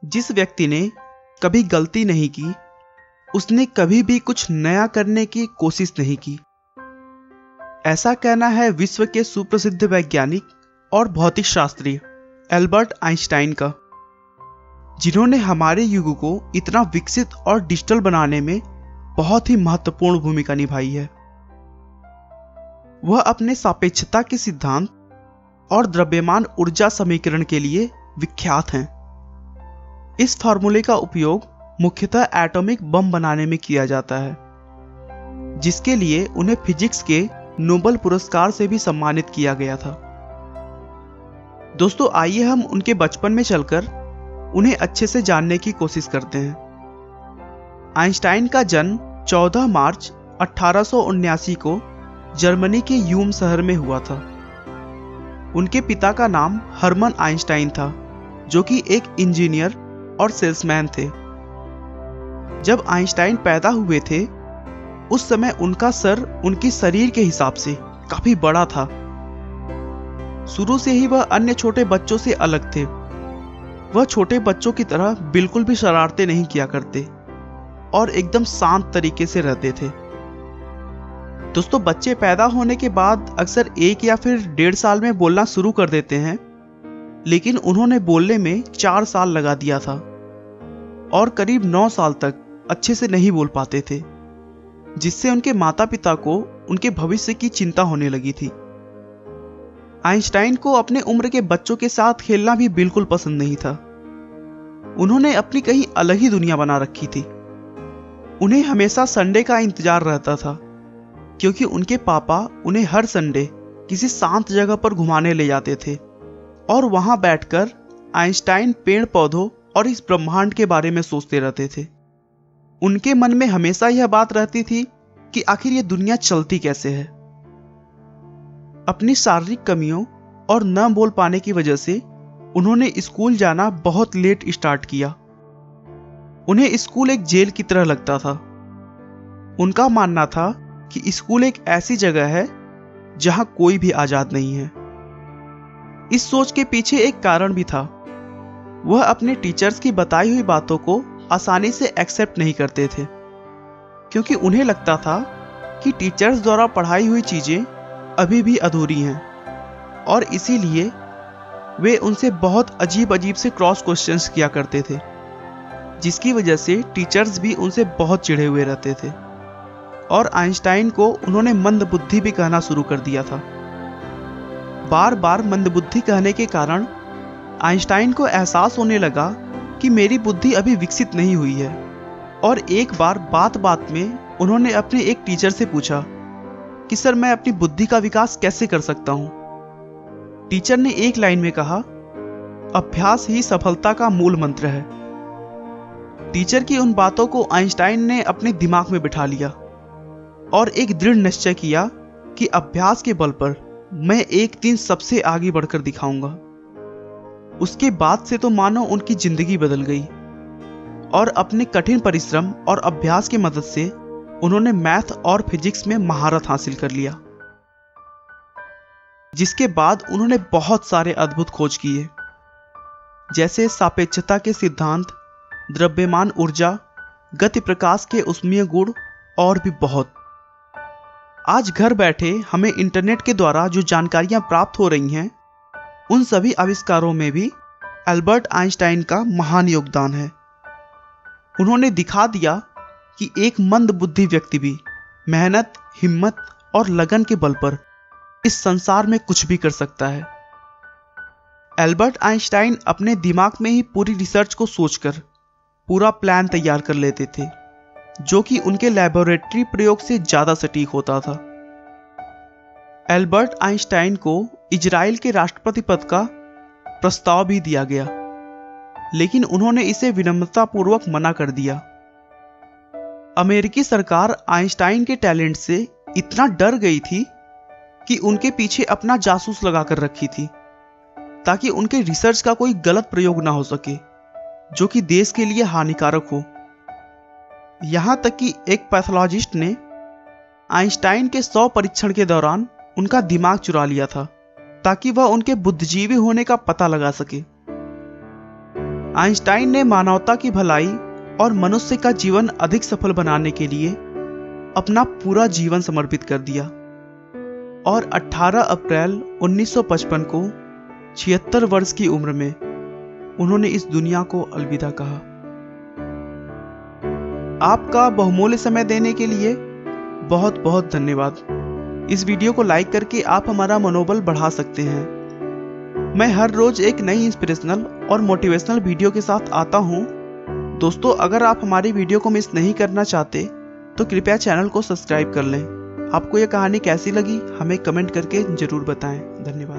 जिस व्यक्ति ने कभी गलती नहीं की, उसने कभी भी कुछ नया करने की कोशिश नहीं की। ऐसा कहना है विश्व के सुप्रसिद्ध वैज्ञानिक और भौतिक शास्त्री एल्बर्ट आइंस्टाइन का, जिन्होंने हमारे युग को इतना विकसित और डिजिटल बनाने में बहुत ही महत्वपूर्ण भूमिका निभाई है। वह अपने सापेक्षता के सिद्धांत और द्रव्यमान ऊर्जा समीकरण के लिए विख्यात हैं। इस फार्मूले का उपयोग मुख्यतः एटॉमिक बम बनाने में किया जाता है, जिसके लिए उन्हें फिजिक्स के नोबेल पुरस्कार से भी सम्मानित किया गया था। दोस्तों, आइए हम उनके बचपन में चलकर उन्हें अच्छे से जानने की कोशिश करते हैं। आइंस्टाइन का जन्म 14 मार्च 1879 को जर्मनी के यूम शहर में हुआ था। उनके पिता का नाम हर्मन आइंस्टाइन था, जो कि एक इंजीनियर और सेल्समैन थे। जब आइंस्टाइन पैदा हुए थे, उस समय उनका सर उनकी शरीर के हिसाब से काफी बड़ा था। शुरू से ही वह अन्य छोटे बच्चों से अलग थे। वह छोटे बच्चों की तरह बिल्कुल भी शरारतें नहीं किया करते और एकदम शांत तरीके से रहते थे। दोस्तों, बच्चे पैदा होने के बाद अक्सर 1 या फिर 1.5 साल में बोलना शुरू कर देते हैं, लेकिन उन्होंने बोलने में 4 साल लगा दिया था और करीब 9 साल तक अच्छे से नहीं बोल पाते थे, जिससे उनके माता पिता को उनके भविष्य की चिंता होने लगी थी। आइंस्टाइन को अपने उम्र के बच्चों के साथ खेलना भी बिल्कुल पसंद नहीं था। उन्होंने अपनी कहीं अलग ही दुनिया बना रखी थी। उन्हें हमेशा संडे का इंतजार रहता था, क्योंकि उनके पापा उन्हें हर संडे किसी शांत जगह पर घुमाने ले जाते थे और वहां बैठकर आइंस्टाइन पेड़ पौधों और इस ब्रह्मांड के बारे में सोचते रहते थे। उनके मन में हमेशा यह बात रहती थी कि आखिर ये दुनिया चलती कैसे है। अपनी शारीरिक कमियों और न बोल पाने की वजह से उन्होंने स्कूल जाना बहुत लेट स्टार्ट किया। उन्हें स्कूल एक जेल की तरह लगता था। उनका मानना था कि स्कूल एक ऐसी जगह है जहां कोई भी आजाद नहीं है। इस सोच के पीछे एक कारण भी था। वह अपने टीचर्स की बताई हुई बातों को आसानी से एक्सेप्ट नहीं करते थे, क्योंकि उन्हें लगता था कि टीचर्स द्वारा पढ़ाई हुई चीजें अभी भी अधूरी हैं और इसीलिए वे उनसे बहुत अजीब अजीब से क्रॉस क्वेश्चंस किया करते थे, जिसकी वजह से टीचर्स भी उनसे बहुत चिढ़े हुए रहते थे और आइंस्टाइन को उन्होंने मंदबुद्धि भी कहना शुरू कर दिया था। बार बार मंदबुद्धि कहने के कारण आइंस्टाइन को एहसास होने लगा कि मेरी बुद्धि अभी विकसित नहीं हुई है, और एक बार बात बात में उन्होंने अपने एक टीचर से पूछा कि सर, मैं अपनी बुद्धि का विकास कैसे कर सकता हूं। टीचर ने एक लाइन में कहा, अभ्यास ही सफलता का मूल मंत्र है। टीचर की उन बातों को आइंस्टाइन ने अपने दिमाग में बिठा लिया और एक दृढ़ निश्चय किया कि अभ्यास के बल पर मैं एक दिन सबसे आगे बढ़कर दिखाऊंगा। उसके बाद से तो मानो उनकी जिंदगी बदल गई और अपने कठिन परिश्रम और अभ्यास की मदद से उन्होंने मैथ और फिजिक्स में महारत हासिल कर लिया, जिसके बाद उन्होंने बहुत सारे अद्भुत खोज किए, जैसे सापेक्षता के सिद्धांत, द्रव्यमान ऊर्जा, गति प्रकाश के ऊष्मीय गुण और भी बहुत। आज घर बैठे हमें इंटरनेट के द्वारा जो जानकारियां प्राप्त हो रही हैं, उन सभी आविष्कारों में भी एल्बर्ट आइंस्टाइन का महान योगदान है। उन्होंने दिखा दिया कि एक मंदबुद्धि व्यक्ति भी मेहनत, हिम्मत और लगन के बल पर इस संसार में कुछ भी कर सकता है। एल्बर्ट आइंस्टाइन अपने दिमाग में ही पूरी रिसर्च को सोचकर पूरा प्लान तैयार कर लेते थे, जो कि उनके लैबोरेटरी प्रयोग से ज्यादा सटीक होता था। एल्बर्ट आइंस्टाइन को इजराइल के राष्ट्रपति पद का प्रस्ताव भी दिया गया, लेकिन उन्होंने इसे विनम्रतापूर्वक मना कर दिया। अमेरिकी सरकार आइंस्टाइन के टैलेंट से इतना डर गई थी कि उनके पीछे अपना जासूस लगाकर रखी थी, ताकि उनके रिसर्च का कोई गलत प्रयोग ना हो सके जो कि देश के लिए हानिकारक हो। यहां तक कि एक पैथोलॉजिस्ट ने आइंस्टाइन के 100 परीक्षण के दौरान उनका दिमाग चुरा लिया था, ताकि वह उनके बुद्धिजीवी होने का पता लगा सके। आइंस्टाइन ने मानवता की भलाई और मनुष्य का जीवन अधिक सफल बनाने के लिए अपना पूरा जीवन समर्पित कर दिया और 18 अप्रैल 1955 को 76 वर्ष की उम्र में उन्होंने इस दुनिया को अलविदा कहा। आपका बहुमूल्य समय देने के लिए बहुत बहुत धन्यवाद। इस वीडियो को लाइक करके आप हमारा मनोबल बढ़ा सकते हैं। मैं हर रोज एक नई इंस्पिरेशनल और मोटिवेशनल वीडियो के साथ आता हूं। दोस्तों, अगर आप हमारी वीडियो को मिस नहीं करना चाहते तो कृपया चैनल को सब्सक्राइब कर लें। आपको यह कहानी कैसी लगी हमें कमेंट करके जरूर बताएं। धन्यवाद।